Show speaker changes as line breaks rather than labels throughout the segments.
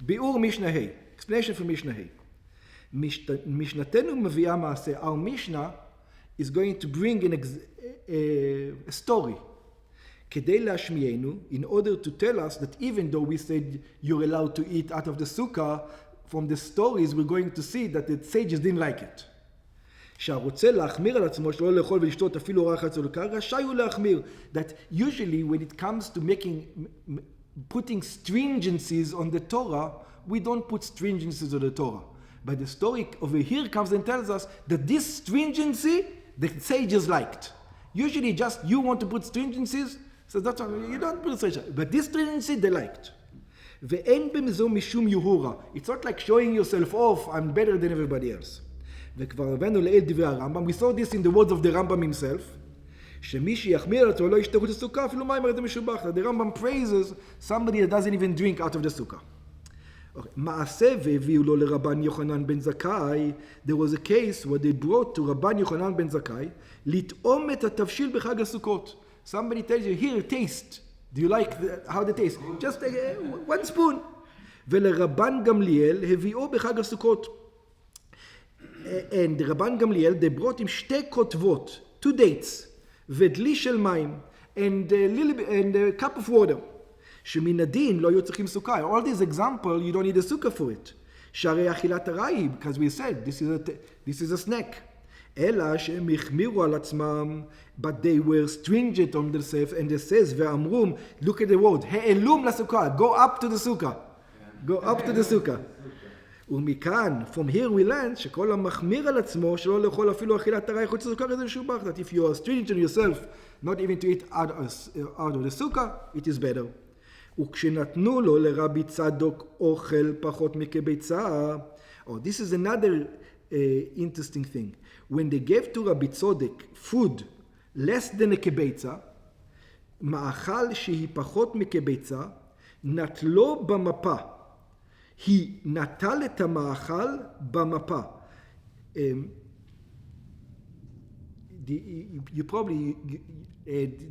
ביאור משנה ה', explanation for משנה ה'. משנתנו מביאה מעשה. Our Mishnah is going to bring a story. כדי להשמיענו, in order to tell us that even though we said you're allowed to eat out of the sukkah, from the stories we're going to see that the sages didn't like it. שהרוצה להחמיר על עצמו שלא לאכול ולשתות אפילו אורח חצי לקר, רשאי הוא להחמיר. That usually when it comes to putting stringencies on the Torah, we don't put stringencies on the Torah. But the story over here comes and tells us that this stringency the sages liked. Usually just you want to put stringencies, so that's why you don't put stringency. But this stringency they liked. ואין במזו משום יהורה. It's not like showing yourself off, I'm better than everybody else. וכבר הבאנו לאל דברי הרמב"ם, we saw this in the words of the Rambam himself, שמי שיחמיר על עצמו לא ישתה חוץ לסוכה, אפילו מים הרי זה משובח. The Rambam praises somebody that doesn't even drink out of the sukkah. מעשה והביאו לו לרבן יוחנן בן זכאי, there was a case where they brought to רבן יוחנן בן זכאי, לטעום את התבשיל בחג הסוכות. Somebody tells you, here, taste. Do you like how they taste? Just one spoon. ולרבן גמליאל הביאו בחג הסוכות. And רבן גמליאל, they brought him שתי כותבות, 2 dates, ודלי של מים, and a cup of water. שמן הדין לא היו צריכים סוכה. All these examples, you don't need a sukkah for it. שהרי אכילת ארעי, because we said, this is a snack. אלא שהם החמירו על עצמם, but they were stringent on themselves, and it says, ואמרו, look at the word, העלום לסוכה, go up to the sukkah. Go up to the sukkah. ומכאן, from here we learn, שכל המחמיר על עצמו, שלא לאכול אפילו אכילת ארעי חוץ לסוכה, זה משובח. That if you are stringent on yourself, not even to eat out of the sukkah, it is better. וכשנתנו לו לרבי צדוק אוכל פחות מכביצה, oh, this is another interesting thing. When they gave to Rabbi Tzodek food less than a kebeitza, מאכל שהיא פחות מכביצה, נטלו במפה. היא נטל את המאכל במפה. You probably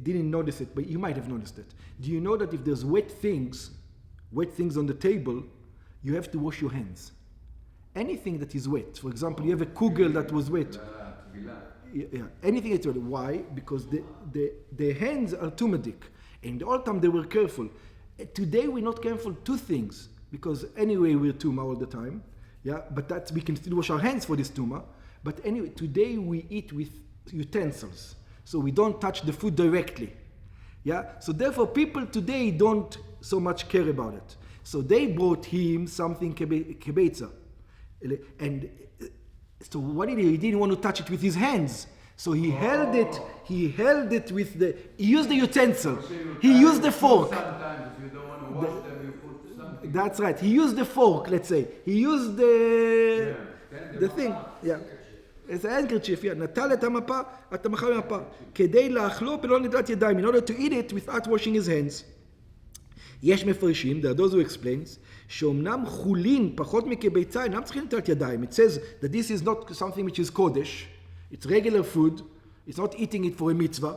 didn't notice it, but you might have noticed it. Do you know that if there's wet things on the table, you have to wash your hands? Anything that is wet, for example, you have a kugel that was wet. Yeah, anything that's wet. Why? Because the hands are tumadik. And all the time they were careful. Today we're not careful 2 things, because anyway we're tuma all the time. Yeah, but that we can still wash our hands for this tuma. But anyway, today we eat with utensils, so we don't touch the food directly. Yeah, so therefore people today don't so much care about it. So they brought him something kebeitza, and so what did he? He didn't want to touch it with his hands, so he held it with he used the utensil. He used the fork.
Sometimes if you don't want to wash them, you put something.
That's right. He used the fork. Let's say he used the thing. Yeah. It's an handkerchief, yeah. נטל את המפה, את המאכל במפה, כדי לאכלו בלא נטילת ידיים, in order to eat it without washing his hands. יש מפרשים, there are those who explains, שאומנם חולין פחות מכביצה, אינם צריכים נטילת ידיים. It says that this is not something which is kodesh, it's regular food, it's not eating it for a mitzvah,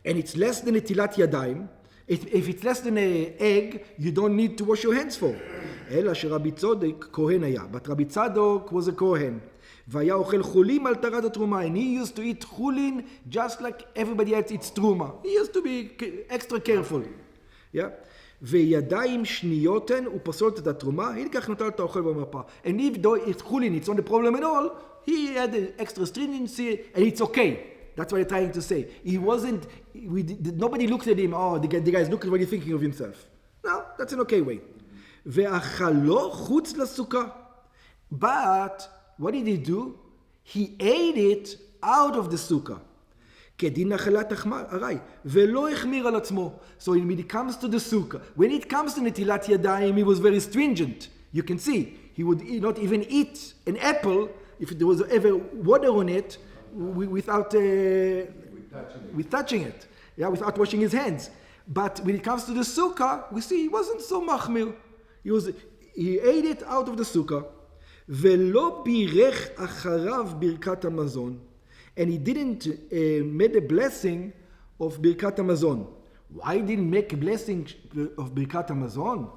and it's less than נטילת ידיים. If it's less than an egg, you don't need to wash your hands for. אלא שרבי צודק כהן היה, but רבי צדוק was a כהן. והיה אוכל חולים על טהרת התרומה, and he used to eat חולין just like everybody else eats תרומה. He used to be extra careful. Yeah? וידיים שניות הן, הוא פסול את התרומה, הלקח נטל את האוכל במפה. And if though it's חולין, it's not a problem at all, he had an extra stringency, and it's okay. That's what I'm trying to say. He wasn't, nobody looked at him, oh, the guy's looking what he's thinking of himself. No, that's an okay way. ואכלו חוץ לסוכה. But what did he do? He ate it out of the sukkah. כדין אכילת ארעי, ולא החמיר על עצמו. So when it comes to the sukkah, when it comes to נטילת ידיים, he was very stringent. You can see, he would not even eat an apple if there was ever water on it without with touching it. Yeah, without washing his hands. But when it comes to the sukkah, we see he wasn't so machmir. He ate it out of the sukkah. ולא בירך אחריו ברכת המזון, and he didn't make a blessing of ברכת המזון. Why didn't make a blessing of ברכת המזון?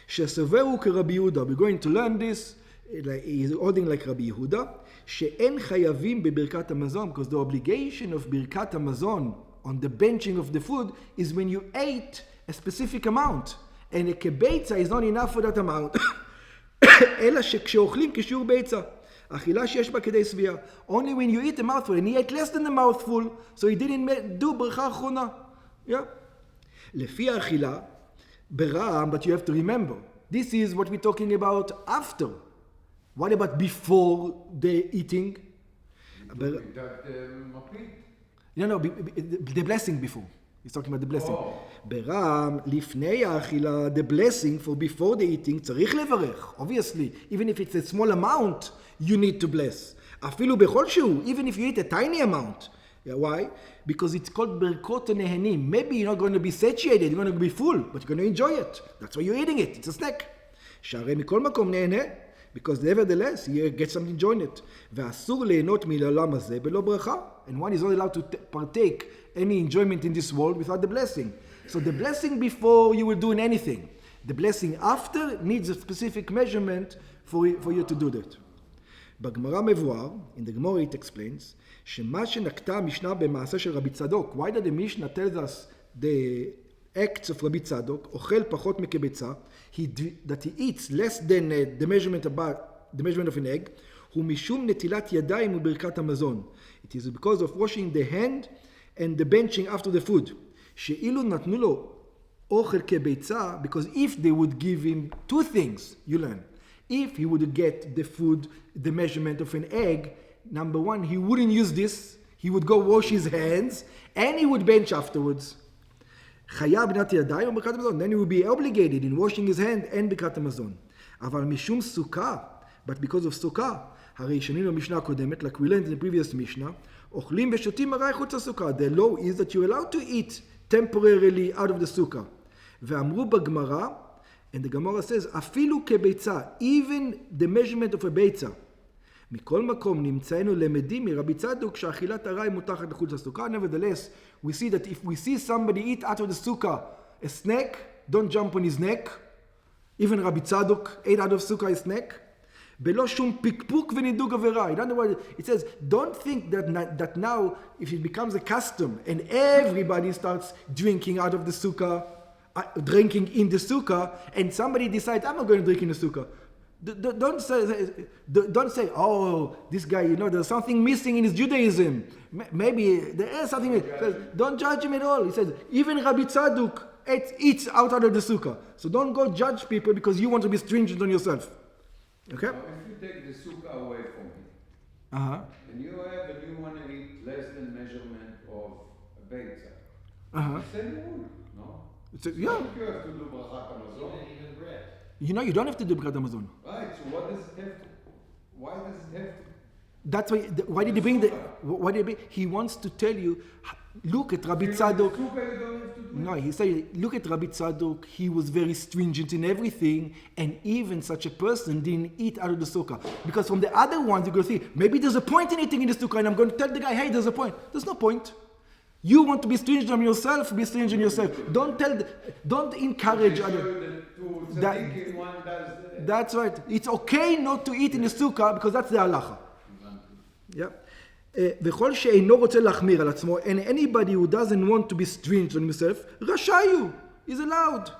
שסובר הוא כרבי יהודה. We're going to learn this, he's holding like רבי יהודה, שאין חייבים בברכת המזון, because the obligation of ברכת המזון on the benching of the food is when you ate a specific amount, and a כביצה is not enough for that amount, אלא שכשאוכלים כשיעור ביצה. אכילה שיש בה כדי שביעה. Only when you eat a mouthful, and he ate less than a mouthful, so he didn't do ברכה אחרונה. Yeah. לפי האכילה, ברעם, but you have to remember, this is what we're talking about after. What about before the eating? No, the blessing before. He's talking about the blessing. ברעם, לפני האכילה, the blessing for before the eating, צריך לברך. Obviously, even if it's a small amount, you need to bless. אפילו בכל שהוא, even if you eat a tiny amount. Yeah, why? Because it's called ברכות הנהנים. Maybe you're not going to be satiated, you're going to be full, but you're going to enjoy it. That's why you're eating it. It's a snack. שהרי מכל מקום נהנה, because nevertheless, you get something to join it. ואסור ליהנות מהעולם הזה בלא ברכה. And one is not allowed to partake any enjoyment in this world without the blessing. So the blessing before you will do in anything. The blessing after needs a specific measurement for you to do that. בגמרא מבואר, in the Gemara it explains, שמה שנקטה המשנה במעשה של רבי צדוק, why did the Mishnah tells us the acts of רבי צדוק, אוכל פחות מכביצה, that he eats less than the measurement of an egg, הוא משום נטילת ידיים וברכת המזון. It is because of washing the hand and the benching after the food. שאילו נתנו לו אוכל כביצה, because if they would give him two things, you learn. If he would get the food, the measurement of an egg, number one, he wouldn't use this. He would go wash his hands, and he would bench afterwards. חייב בנת ידיים וברכת המזון. Then he would be obligated in washing his hand and ברכת המזון. אבל משום סוכה, but because of סוכה, הרי שנינו במשנה הקודמת, like we learned in the previous Mishnah, אוכלים ושותים הרי חוץ לסוכה. The law is that you're allowed to eat temporarily out of the sukkah. ואמרו בגמרא, and the Gemara says, אפילו כביצה, even the measurement of a ביצה. מכל מקום נמצאנו למדים מרבי צדוק שאכילת הרי מותחת לחוץ לסוכה. Nevertheless, we see that if we see somebody eat out of the sukkah a snack, don't jump on his neck. Even רבי צדוק ate out of sukkah a snack. בלא שום פקפוק ונידוג עבירה. In other words, it says, don't think that now, if it becomes a custom and everybody starts drinking out of the sukkah, drinking in the sukkah, and somebody decides, I'm not going to drink in the sukkah. Don't say, oh, this guy, there's something missing in his Judaism. Maybe there is something missing. Don't judge him at all. He says, even Rabbi Tzadok eats out of the sukkah. So don't go judge people because you want to be stringent on yourself. Okay?
Now, if you take the sukkah away from him, and you want to eat less than measurement of a beitza, same rule, no?
Yeah.
You have to do brachat hamazon. Even bread.
You don't have to do bרכת המזון.
Right, so what does it have to? Why does it have to?
That's why did he bring why did he wants to tell you, look at Rabbi Tzadok. No, he said, look at Rabbi Tzadok, he was very stringent in everything, and even such a person didn't eat out of the sukkah. Because from the other ones, you're going to see, maybe there's a point in eating in the sukkah, and I'm going to tell the guy, hey, there's a point. There's no point. You want to be stringent on yourself, be stringent on yourself. Don't encourage others. That's right. It's okay not to eat in the sukkah because that's the halacha. Yeah. וכל שאינו רוצה להחמיר על עצמו, and anybody who doesn't want to be stringent on himself, רשאי הוא. He's allowed.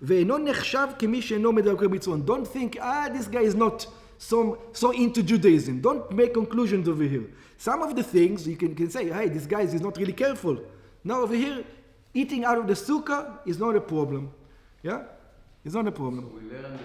ואינו נחשב כמי שאינו מדבר בצורה. Don't think, this guy is not so into Judaism. Don't make conclusions over here. Some of the things you can say, hey, this guy is not really careful. Now over here, eating out of the sukkah is not a problem. Yeah? It's not a problem.
So we learn